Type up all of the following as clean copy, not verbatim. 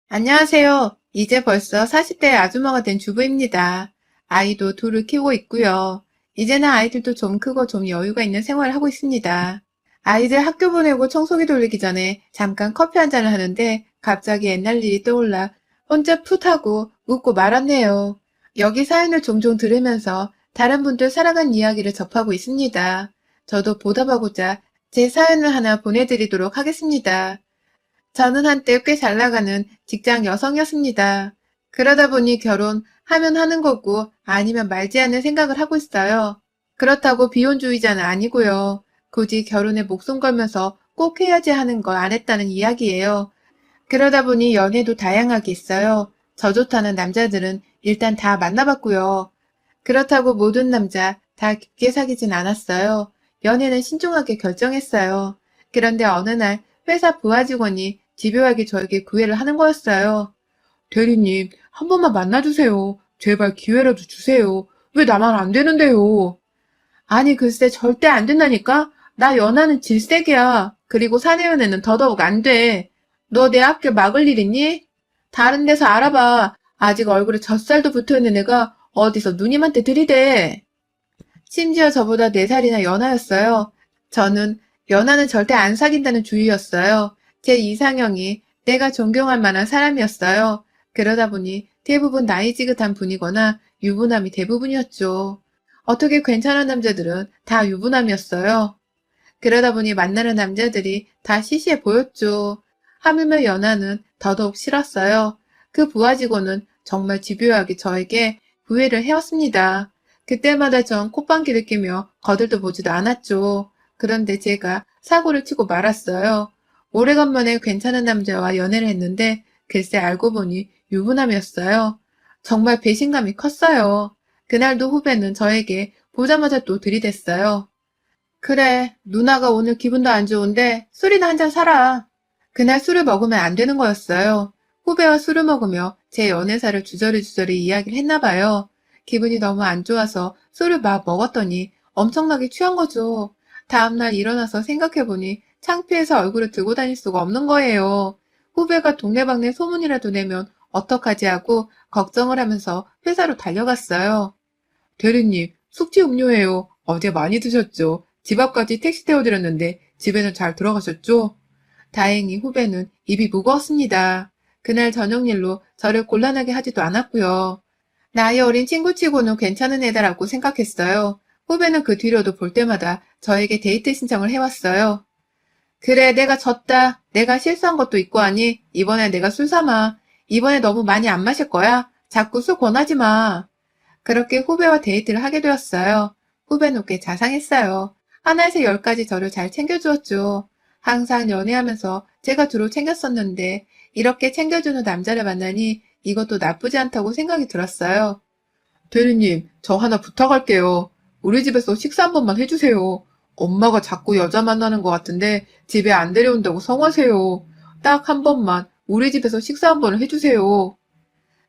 안녕하세요. 이제 벌써 40대 아주머니가 된 주부입니다. 아이도 둘을 키우고 있고요. 이제는 아이들도 좀 크고 좀 여유가 있는 생활을 하고 있습니다. 아이들 학교 보내고 청소기 돌리기 전에 잠깐 커피 한 잔을 하는데 갑자기 옛날 일이 떠올라 혼자 풋하고 웃고 말았네요. 여기 사연을 종종 들으면서 다른 분들 살아간 이야기를 접하고 있습니다. 저도 보답하고자 제 사연을 하나 보내드리도록 하겠습니다. 저는 한때 꽤 잘 나가는 직장 여성이었습니다. 그러다 보니 결혼하면 하는 거고 아니면 말지 않는 생각을 하고 있어요. 그렇다고 비혼주의자는 아니고요. 굳이 결혼에 목숨 걸면서 꼭 해야지 하는 걸 안 했다는 이야기예요. 그러다 보니 연애도 다양하게 있어요. 저 좋다는 남자들은 일단 다 만나봤고요. 그렇다고 모든 남자 다 깊게 사귀진 않았어요. 연애는 신중하게 결정했어요. 그런데 어느 날 회사 부하 직원이 집요하게 저에게 구애를 하는 거였어요. 대리님, 한 번만 만나주세요. 제발 기회라도 주세요. 왜 나만 안 되는데요? 아니, 글쎄, 절대 안 된다니까? 나 연하는 질색이야. 그리고 사내 연애는 더더욱 안 돼. 너 내 앞길 막을 일 있니? 다른 데서 알아봐. 아직 얼굴에 젖살도 붙어있는 애가 어디서 누님한테 들이대. 심지어 저보다 4살이나 연하였어요. 저는 연하는 절대 안 사귄다는 주의였어요. 제 이상형이 내가 존경할 만한 사람이었어요. 그러다 보니 대부분 나이 지긋한 분이거나 유부남이 대부분이었죠. 어떻게 괜찮은 남자들은 다 유부남이었어요. 그러다 보니 만나는 남자들이 다 시시해 보였죠. 하물며 연하는 더더욱 싫었어요. 그 부하 직원은 정말 집요하게 저에게 구애를 해왔습니다. 그때마다 전 콧방귀를 뀌며 거들떠 보지도 않았죠. 그런데 제가 사고를 치고 말았어요. 오래간만에 괜찮은 남자와 연애를 했는데 글쎄 알고 보니 유부남이었어요. 정말 배신감이 컸어요. 그날도 후배는 저에게 보자마자 또 들이댔어요. 그래, 누나가 오늘 기분도 안 좋은데 술이나 한 잔 사라. 그날 술을 먹으면 안 되는 거였어요. 후배와 술을 먹으며 제 연애사를 주저리주저리 이야기를 했나 봐요. 기분이 너무 안 좋아서 술을 막 먹었더니 엄청나게 취한 거죠. 다음날 일어나서 생각해보니 창피해서 얼굴을 들고 다닐 수가 없는 거예요. 후배가 동네방네 소문이라도 내면 어떡하지 하고 걱정을 하면서 회사로 달려갔어요. 대리님, 숙취 음료예요. 어제 많이 드셨죠? 집 앞까지 택시 태워드렸는데 집에는 잘 들어가셨죠? 다행히 후배는 입이 무거웠습니다. 그날 저녁 일로 저를 곤란하게 하지도 않았고요. 나이 어린 친구치고는 괜찮은 애다라고 생각했어요. 후배는 그 뒤로도 볼 때마다 저에게 데이트 신청을 해왔어요. 그래, 내가 졌다. 내가 실수한 것도 있고 하니 이번에 내가 술 삼아. 이번에 너무 많이 안 마실 거야. 자꾸 술 권하지 마. 그렇게 후배와 데이트를 하게 되었어요. 후배는 꽤 자상했어요. 하나에서 열까지 저를 잘 챙겨주었죠. 항상 연애하면서 제가 주로 챙겼었는데 이렇게 챙겨주는 남자를 만나니 이것도 나쁘지 않다고 생각이 들었어요. 대리님, 저 하나 부탁할게요. 우리 집에서 식사 한 번만 해주세요. 엄마가 자꾸 여자 만나는 것 같은데 집에 안 데려온다고 성화세요. 딱 한 번만 우리 집에서 식사 한 번을 해주세요.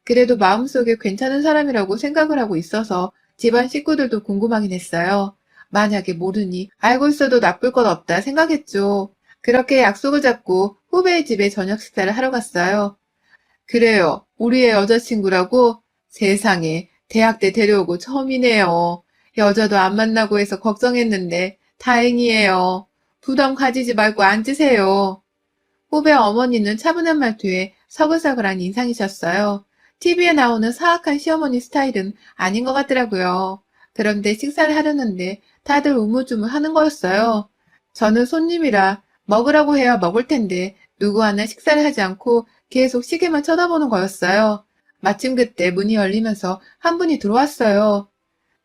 그래도 마음속에 괜찮은 사람이라고 생각을 하고 있어서 집안 식구들도 궁금하긴 했어요. 만약에 모르니 알고 있어도 나쁠 것 없다 생각했죠. 그렇게 약속을 잡고 후배의 집에 저녁 식사를 하러 갔어요. 그래요. 우리의 여자친구라고? 세상에, 대학 때 데려오고 처음이네요. 여자도 안 만나고 해서 걱정했는데 다행이에요. 부담 가지지 말고 앉으세요. 후배 어머니는 차분한 말투에 서글서글한 인상이셨어요. TV에 나오는 사악한 시어머니 스타일은 아닌 것 같더라고요. 그런데 식사를 하려는데 다들 우물쭈물 하는 거였어요. 저는 손님이라 먹으라고 해야 먹을 텐데 누구 하나 식사를 하지 않고 계속 시계만 쳐다보는 거였어요. 마침 그때 문이 열리면서 한 분이 들어왔어요.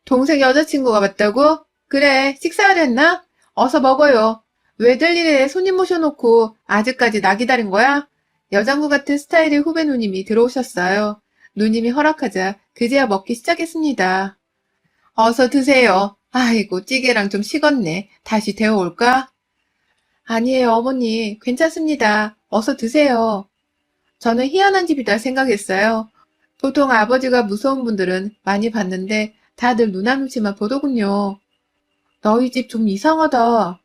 동생 여자친구가 왔다고? 그래, 식사하려 했나? 어서 먹어요. 왜들 이래 손님 모셔놓고 아직까지 나 기다린 거야? 여장부 같은 스타일의 후배 누님이 들어오셨어요. 누님이 허락하자 그제야 먹기 시작했습니다. 어서 드세요. 아이고, 찌개랑 좀 식었네. 다시 데워올까? 아니에요, 어머니. 괜찮습니다. 어서 드세요. 저는 희한한 집이다 생각했어요. 보통 아버지가 무서운 분들은 많이 봤는데 다들 누나 눈치만 보더군요. 너희 집 좀 이상하다.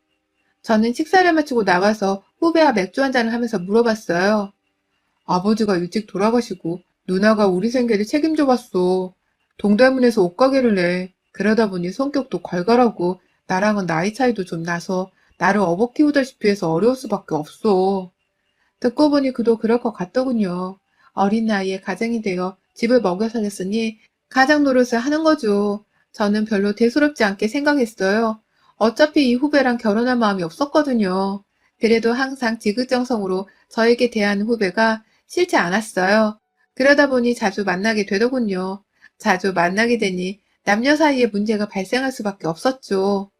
저는 식사를 마치고 나가서 후배와 맥주 한잔을 하면서 물어봤어요. 아버지가 일찍 돌아가시고 누나가 우리 생계를 책임져 봤어. 동대문에서 옷가게를 해. 그러다 보니 성격도 괄괄하고 나랑은 나이 차이도 좀 나서 나를 업어 키우다시피 해서 어려울 수밖에 없어. 듣고 보니 그도 그럴 것 같더군요. 어린 나이에 가장이 되어 집을 먹여 살렸으니 가장 노릇을 하는 거죠. 저는 별로 대수롭지 않게 생각했어요. 어차피 이 후배랑 결혼할 마음이 없었거든요. 그래도 항상 지극정성으로 저에게 대하는 후배가 싫지 않았어요. 그러다 보니 자주 만나게 되더군요. 자주 만나게 되니 남녀 사이에 문제가 발생할 수밖에 없었죠.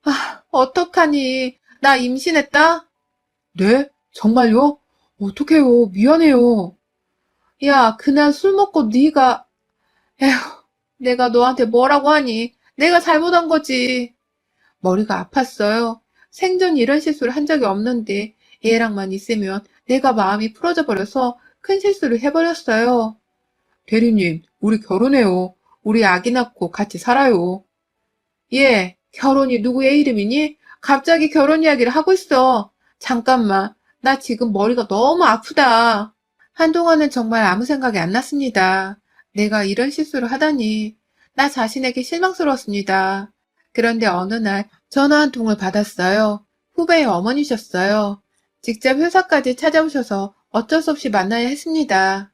아, 어떡하니? 나 임신했다? 네? 정말요? 어떡해요. 미안해요. 야, 그날 술 먹고 네가 에휴, 내가 너한테 뭐라고 하니? 내가 잘못한 거지. 머리가 아팠어요. 생전 이런 실수를 한 적이 없는데 얘랑만 있으면 내가 마음이 풀어져 버려서 큰 실수를 해버렸어요. 대리님, 우리 결혼해요. 우리 아기 낳고 같이 살아요. 예, 결혼이 누구의 이름이니? 갑자기 결혼 이야기를 하고 있어. 잠깐만, 나 지금 머리가 너무 아프다. 한동안은 정말 아무 생각이 안 났습니다. 내가 이런 실수를 하다니. 나 자신에게 실망스러웠습니다. 그런데 어느 날 전화 한 통을 받았어요. 후배의 어머니셨어요. 직접 회사까지 찾아오셔서 어쩔 수 없이 만나야 했습니다.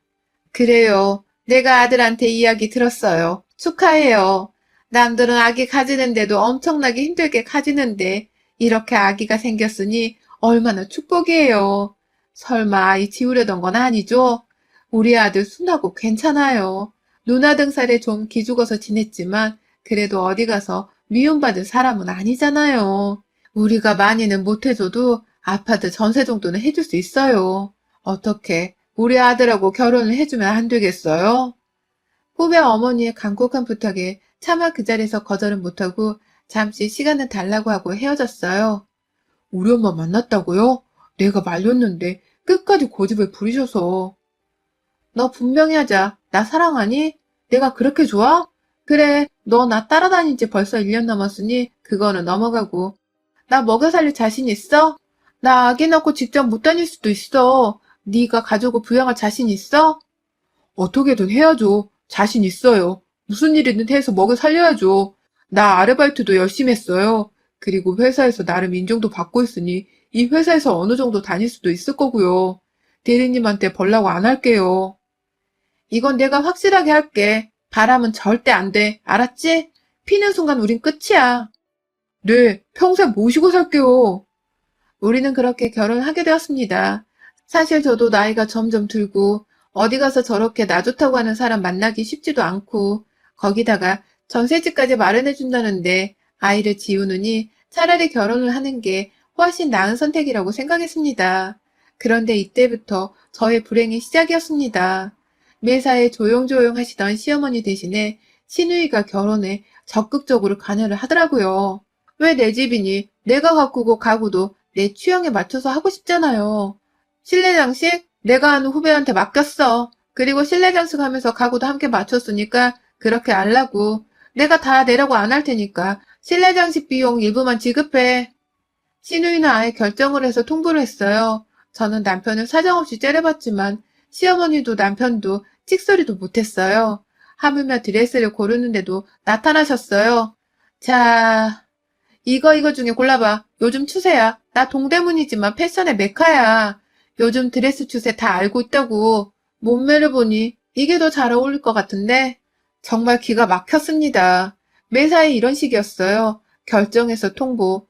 그래요. 내가 아들한테 이야기 들었어요. 축하해요. 남들은 아기 가지는데도 엄청나게 힘들게 가지는데 이렇게 아기가 생겼으니 얼마나 축복이에요. 설마 아이 지우려던 건 아니죠? 우리 아들 순하고 괜찮아요. 누나 등살에 좀 기죽어서 지냈지만 그래도 어디 가서 미움받을 사람은 아니잖아요. 우리가 많이는 못해줘도 아파트 전세 정도는 해줄 수 있어요. 어떻게 우리 아들하고 결혼을 해주면 안 되겠어요? 후배 어머니의 간곡한 부탁에 차마 그 자리에서 거절은 못하고 잠시 시간을 달라고 하고 헤어졌어요. 우리 엄마 만났다고요? 내가 말렸는데 끝까지 고집을 부리셔서. 너 분명히 하자. 나 사랑하니? 내가 그렇게 좋아? 그래, 너 나 따라다닌 지 벌써 1년 넘었으니 그거는 넘어가고. 나 먹여 살릴 자신 있어? 나 아기 낳고 직접 못 다닐 수도 있어. 네가 가족을 부양할 자신 있어? 어떻게든 해야죠. 자신 있어요. 무슨 일이든 해서 먹여 살려야죠. 나 아르바이트도 열심히 했어요. 그리고 회사에서 나름 인정도 받고 있으니 이 회사에서 어느 정도 다닐 수도 있을 거고요. 대리님한테 벌라고 안 할게요. 이건 내가 확실하게 할게. 바람은 절대 안 돼. 알았지? 피는 순간 우린 끝이야. 네, 평생 모시고 살게요. 우리는 그렇게 결혼하게 되었습니다. 사실 저도 나이가 점점 들고 어디 가서 저렇게 나 좋다고 하는 사람 만나기 쉽지도 않고 거기다가 전셋집까지 마련해준다는데 아이를 지우느니 차라리 결혼을 하는 게 훨씬 나은 선택이라고 생각했습니다. 그런데 이때부터 저의 불행이 시작이었습니다. 매사에 조용조용 하시던 시어머니 대신에 시누이가 결혼에 적극적으로 관여를 하더라고요. 왜 내 집이니? 내가 가꾸고 가구도 내 취향에 맞춰서 하고 싶잖아요. 실내 장식? 내가 아는 후배한테 맡겼어. 그리고 실내 장식 하면서 가구도 함께 맞췄으니까 그렇게 알라고. 내가 다 내라고 안 할 테니까 실내 장식 비용 일부만 지급해. 시누이는 아예 결정을 해서 통보를 했어요. 저는 남편을 사정없이 째려봤지만 시어머니도 남편도 찍소리도 못했어요. 하물며 드레스를 고르는데도 나타나셨어요. 자, 이거 중에 골라봐. 요즘 추세야. 나 동대문이지만 패션의 메카야. 요즘 드레스 추세 다 알고 있다고. 몸매를 보니 이게 더 잘 어울릴 것 같은데? 정말 기가 막혔습니다. 매사에 이런 식이었어요. 결정해서 통보.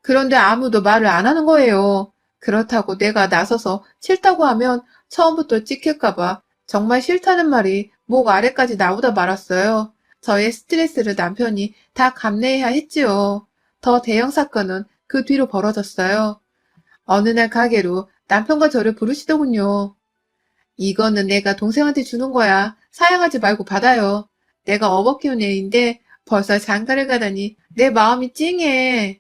그런데 아무도 말을 안 하는 거예요. 그렇다고 내가 나서서 싫다고 하면 처음부터 찍힐까봐 정말 싫다는 말이 목 아래까지 나오다 말았어요. 저의 스트레스를 남편이 다 감내해야 했지요. 더 대형 사건은 그 뒤로 벌어졌어요. 어느 날 가게로 남편과 저를 부르시더군요. 이거는 내가 동생한테 주는 거야. 사양하지 말고 받아요. 내가 업어 키운 애인데 벌써 장가를 가다니 내 마음이 찡해.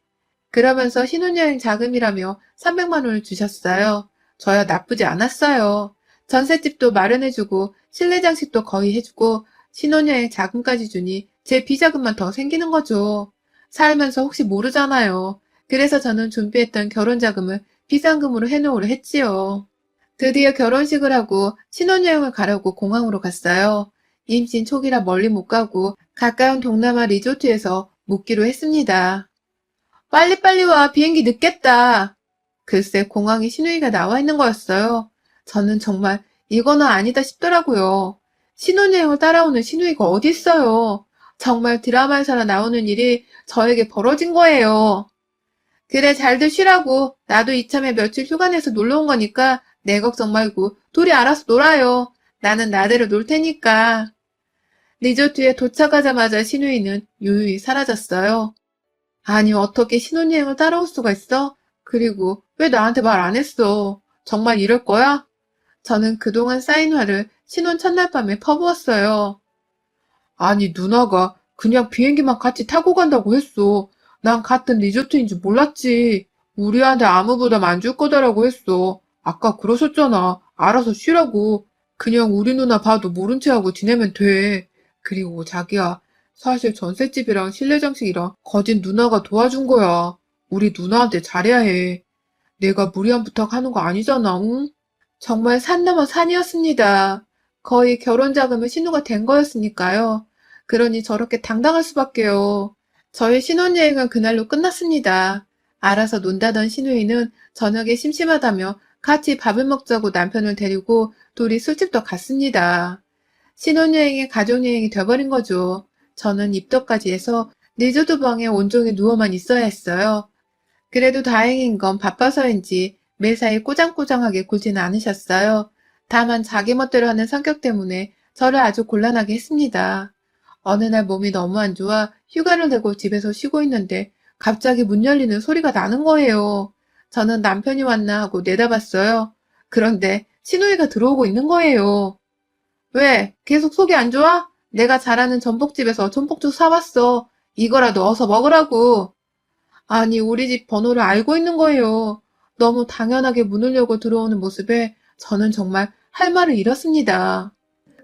그러면서 신혼여행 자금이라며 300만 원을 주셨어요. 저야 나쁘지 않았어요. 전셋집도 마련해주고 실내 장식도 거의 해주고 신혼여행 자금까지 주니 제 비자금만 더 생기는 거죠. 살면서 혹시 모르잖아요. 그래서 저는 준비했던 결혼 자금을 비상금으로 해놓으려 했지요. 드디어 결혼식을 하고 신혼여행을 가려고 공항으로 갔어요. 임신 초기라 멀리 못 가고 가까운 동남아 리조트에서 묵기로 했습니다. 빨리빨리 와, 비행기 늦겠다. 글쎄 공항에 신우이가 나와 있는 거였어요. 저는 정말 이거는 아니다 싶더라고요. 신혼여행을 따라오는 신우이가 어디 있어요. 정말 드라마에서나 나오는 일이 저에게 벌어진 거예요. 그래, 잘들 쉬라고. 나도 이참에 며칠 휴가 내서 놀러 온 거니까 내 걱정 말고 둘이 알아서 놀아요. 나는 나대로 놀 테니까. 리조트에 도착하자마자 신우이는 유유히 사라졌어요. 아니, 어떻게 신혼여행을 따라올 수가 있어? 그리고 왜 나한테 말 안 했어? 정말 이럴 거야? 저는 그동안 쌓인 화를 신혼 첫날 밤에 퍼부었어요. 아니, 누나가 그냥 비행기만 같이 타고 간다고 했어. 난 같은 리조트인 줄 몰랐지. 우리한테 아무 부담 안 줄 거다라고 했어. 아까 그러셨잖아. 알아서 쉬라고. 그냥 우리 누나 봐도 모른 체 하고 지내면 돼. 그리고 자기야, 사실 전셋집이랑 실내장식이랑 거진 누나가 도와준 거야. 우리 누나한테 잘해야 해. 내가 무리한 부탁하는 거 아니잖아, 응? 정말 산 넘어 산이었습니다. 거의 결혼 자금은 신우가 된 거였으니까요. 그러니 저렇게 당당할 수밖에요. 저의 신혼여행은 그날로 끝났습니다. 알아서 논다던 신우이는 저녁에 심심하다며 같이 밥을 먹자고 남편을 데리고 둘이 술집도 갔습니다. 신혼여행이 가족여행이 돼버린 거죠. 저는 입덕까지 해서 리조트 방에 온종일 누워만 있어야 했어요. 그래도 다행인 건 바빠서인지 매사에 꼬장꼬장하게 굴지는 않으셨어요. 다만 자기 멋대로 하는 성격 때문에 저를 아주 곤란하게 했습니다. 어느 날 몸이 너무 안 좋아 휴가를 내고 집에서 쉬고 있는데 갑자기 문 열리는 소리가 나는 거예요. 저는 남편이 왔나 하고 내다봤어요. 그런데 신우이가 들어오고 있는 거예요. 왜? 계속 속이 안 좋아? 내가 잘 아는 전복집에서 전복죽 사왔어. 이거라도 어서 먹으라고. 아니, 우리 집 번호를 알고 있는 거예요. 너무 당연하게 문을 열고 들어오는 모습에 저는 정말 할 말을 잃었습니다.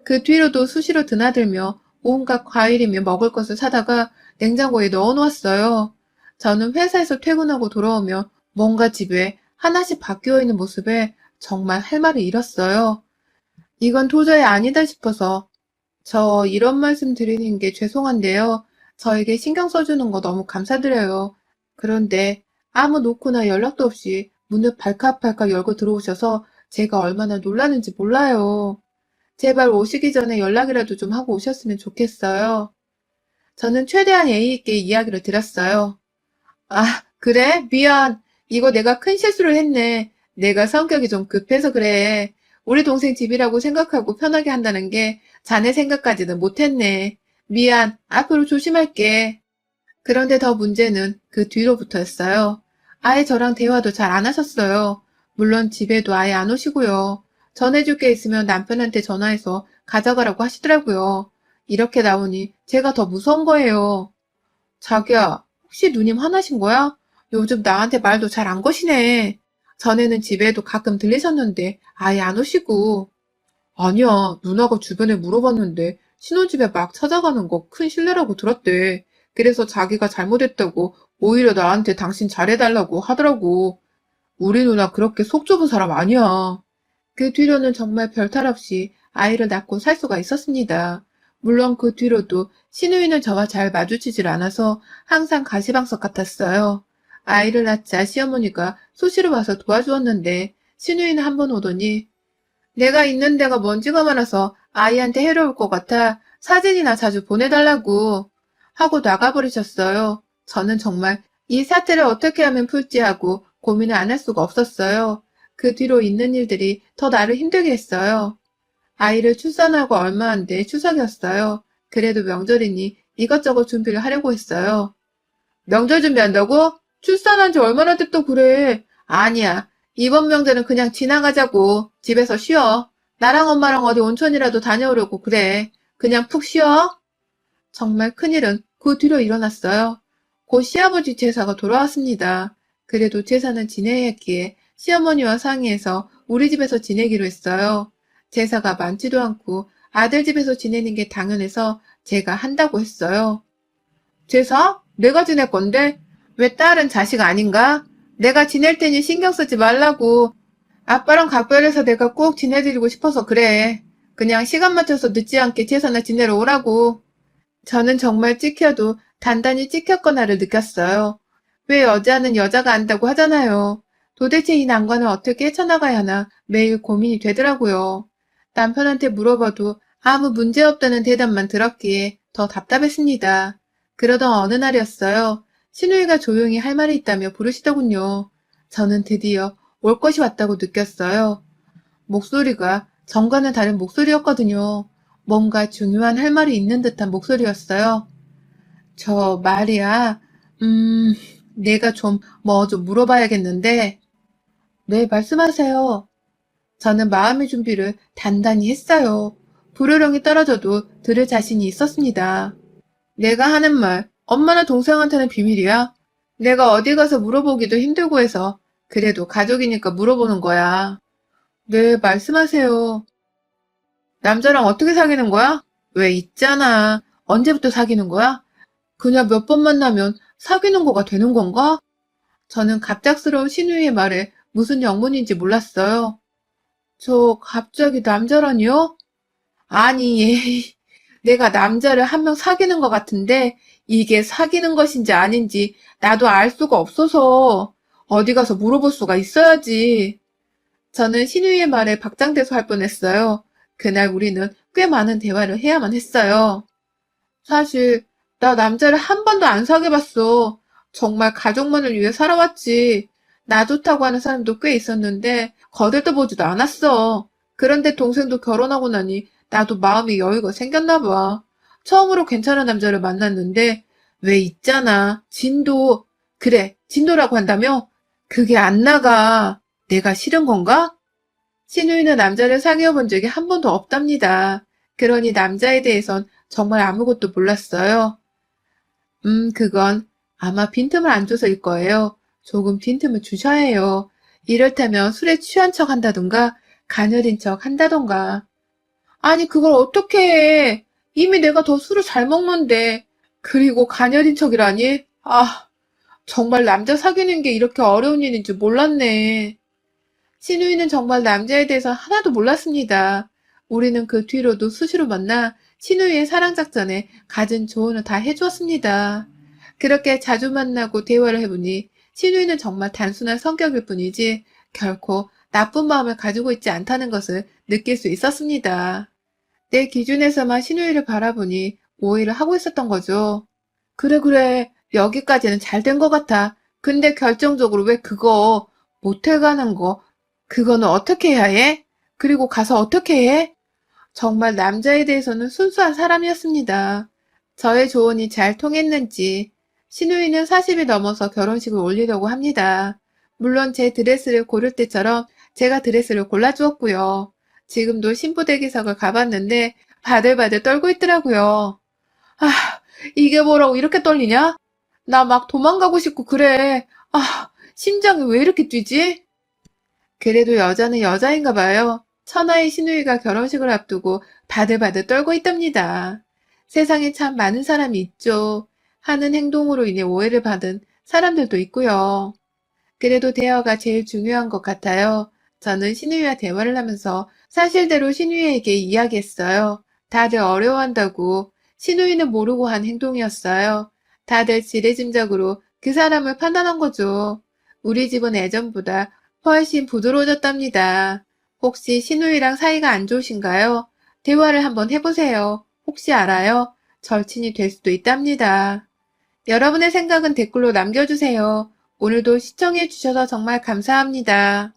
그 뒤로도 수시로 드나들며 온갖 과일이며 먹을 것을 사다가 냉장고에 넣어놓았어요. 저는 회사에서 퇴근하고 돌아오며 뭔가 집에 하나씩 바뀌어 있는 모습에 정말 할 말을 잃었어요. 이건 도저히 아니다 싶어서 저 이런 말씀 드리는 게 죄송한데요. 저에게 신경 써주는 거 너무 감사드려요. 그런데 아무 노크나 연락도 없이 문을 발칵발칵 열고 들어오셔서 제가 얼마나 놀라는지 몰라요. 제발 오시기 전에 연락이라도 좀 하고 오셨으면 좋겠어요. 저는 최대한 예의 있게 이야기를 드렸어요. 아, 그래? 미안. 이거 내가 큰 실수를 했네. 내가 성격이 좀 급해서 그래. 우리 동생 집이라고 생각하고 편하게 한다는 게 자네 생각까지는 못했네. 미안. 앞으로 조심할게. 그런데 더 문제는 그 뒤로부터였어요. 아예 저랑 대화도 잘 안 하셨어요. 물론 집에도 아예 안 오시고요. 전해줄 게 있으면 남편한테 전화해서 가져가라고 하시더라고요. 이렇게 나오니 제가 더 무서운 거예요. 자기야, 혹시 누님 화나신 거야? 요즘 나한테 말도 잘 안 거시네. 전에는 집에도 가끔 들리셨는데 아예 안 오시고. 아니야, 누나가 주변에 물어봤는데 신혼집에 막 찾아가는 거 큰 실례라고 들었대. 그래서 자기가 잘못했다고 오히려 나한테 당신 잘해달라고 하더라고. 우리 누나 그렇게 속 좁은 사람 아니야. 그 뒤로는 정말 별탈 없이 아이를 낳고 살 수가 있었습니다. 물론 그 뒤로도 신우이는 저와 잘 마주치질 않아서 항상 가시방석 같았어요. 아이를 낳자 시어머니가 수시로 와서 도와주었는데 신우이는 한 번 오더니 내가 있는 데가 먼지가 많아서 아이한테 해로울 것 같아 사진이나 자주 보내달라고 하고 나가버리셨어요. 저는 정말 이 사태를 어떻게 하면 풀지 하고 고민을 안 할 수가 없었어요. 그 뒤로 있는 일들이 더 나를 힘들게 했어요. 아이를 출산하고 얼마 안 돼 추석이었어요. 그래도 명절이니 이것저것 준비를 하려고 했어요. 명절 준비한다고? 출산한 지 얼마나 됐다고 그래. 아니야. 이번 명절은 그냥 지나가자고. 집에서 쉬어. 나랑 엄마랑 어디 온천이라도 다녀오려고 그래. 그냥 푹 쉬어. 정말 큰일은 그 뒤로 일어났어요. 곧 시아버지 제사가 돌아왔습니다. 그래도 제사는 지내야 했기에 시어머니와 상의해서 우리 집에서 지내기로 했어요. 제사가 많지도 않고 아들 집에서 지내는 게 당연해서 제가 한다고 했어요. 제사? 내가 지낼 건데? 왜 딸은 자식 아닌가? 내가 지낼 테니 신경 쓰지 말라고. 아빠랑 각별해서 내가 꼭 지내드리고 싶어서 그래. 그냥 시간 맞춰서 늦지 않게 제사나 지내러 오라고. 저는 정말 찍혀도 단단히 찍혔거나를 느꼈어요. 왜 여자는 여자가 안다고 하잖아요. 도대체 이 난관을 어떻게 헤쳐나가야 하나 매일 고민이 되더라고요. 남편한테 물어봐도 아무 문제 없다는 대답만 들었기에 더 답답했습니다. 그러던 어느 날이었어요. 신우이가 조용히 할 말이 있다며 부르시더군요. 저는 드디어 올 것이 왔다고 느꼈어요. 목소리가 전과는 다른 목소리였거든요. 뭔가 중요한 할 말이 있는 듯한 목소리였어요. 저 말이야, 내가 뭐 좀 물어봐야겠는데, 네, 말씀하세요. 저는 마음의 준비를 단단히 했어요. 불호령이 떨어져도 들을 자신이 있었습니다. 내가 하는 말, 엄마나 동생한테는 비밀이야. 내가 어디 가서 물어보기도 힘들고 해서, 그래도 가족이니까 물어보는 거야. 네, 말씀하세요. 남자랑 어떻게 사귀는 거야? 왜 있잖아. 언제부터 사귀는 거야? 그냥 몇 번 만나면 사귀는 거가 되는 건가? 저는 갑작스러운 신우이의 말에 무슨 영문인지 몰랐어요. 저 갑자기 남자라니요? 아니, 내가 남자를 한 명 사귀는 것 같은데 이게 사귀는 것인지 아닌지 나도 알 수가 없어서 어디 가서 물어볼 수가 있어야지. 저는 신우이의 말에 박장대소 할 뻔했어요. 그날 우리는 꽤 많은 대화를 해야만 했어요. 사실 나 남자를 한 번도 안 사귀어봤어. 정말 가족만을 위해 살아왔지. 나 좋다고 하는 사람도 꽤 있었는데 거들떠보지도 않았어. 그런데 동생도 결혼하고 나니 나도 마음의 여유가 생겼나 봐. 처음으로 괜찮은 남자를 만났는데 왜 있잖아. 진도. 그래, 진도라고 한다며? 그게 안 나가. 내가 싫은 건가? 신우이는 남자를 사귀어 본 적이 한 번도 없답니다. 그러니 남자에 대해선 정말 아무것도 몰랐어요. 그건 아마 빈틈을 안 줘서일 거예요. 조금 빈틈을 주셔야 해요. 이를테면 술에 취한 척 한다던가, 가녀린 척 한다던가. 아니, 그걸 어떻게 해? 이미 내가 더 술을 잘 먹는데. 그리고 가녀린 척이라니? 아, 정말 남자 사귀는 게 이렇게 어려운 일인 줄 몰랐네. 신우이는 정말 남자에 대해서 하나도 몰랐습니다. 우리는 그 뒤로도 수시로 만나 신우이의 사랑작전에 갖은 조언을 다 해주었습니다. 그렇게 자주 만나고 대화를 해보니 신우이는 정말 단순한 성격일 뿐이지 결코 나쁜 마음을 가지고 있지 않다는 것을 느낄 수 있었습니다. 내 기준에서만 신우이를 바라보니 오해를 하고 있었던 거죠. 그래, 그래. 여기까지는 잘 된 것 같아. 근데 결정적으로 왜 그거 모텔 가는 거 그거는 어떻게 해야 해? 그리고 가서 어떻게 해? 정말 남자에 대해서는 순수한 사람이었습니다. 저의 조언이 잘 통했는지 신우이는 40이 넘어서 결혼식을 올리려고 합니다. 물론 제 드레스를 고를 때처럼 제가 드레스를 골라주었고요. 지금도 신부대기석을 가봤는데 바들바들 떨고 있더라고요. 아, 이게 뭐라고 이렇게 떨리냐? 나 막 도망가고 싶고 그래. 아, 심장이 왜 이렇게 뛰지? 그래도 여자는 여자인가 봐요. 천하의 시누이가 결혼식을 앞두고 바들바들 떨고 있답니다. 세상에 참 많은 사람이 있죠. 하는 행동으로 인해 오해를 받은 사람들도 있고요. 그래도 대화가 제일 중요한 것 같아요. 저는 신우이와 대화를 하면서 사실대로 신우이에게 이야기했어요. 다들 어려워한다고. 신우이는 모르고 한 행동이었어요. 다들 지레짐작으로 그 사람을 판단한 거죠. 우리 집은 예전보다 훨씬 부드러워졌답니다. 혹시 신우이랑 사이가 안 좋으신가요? 대화를 한번 해보세요. 혹시 알아요? 절친이 될 수도 있답니다. 여러분의 생각은 댓글로 남겨주세요. 오늘도 시청해주셔서 정말 감사합니다.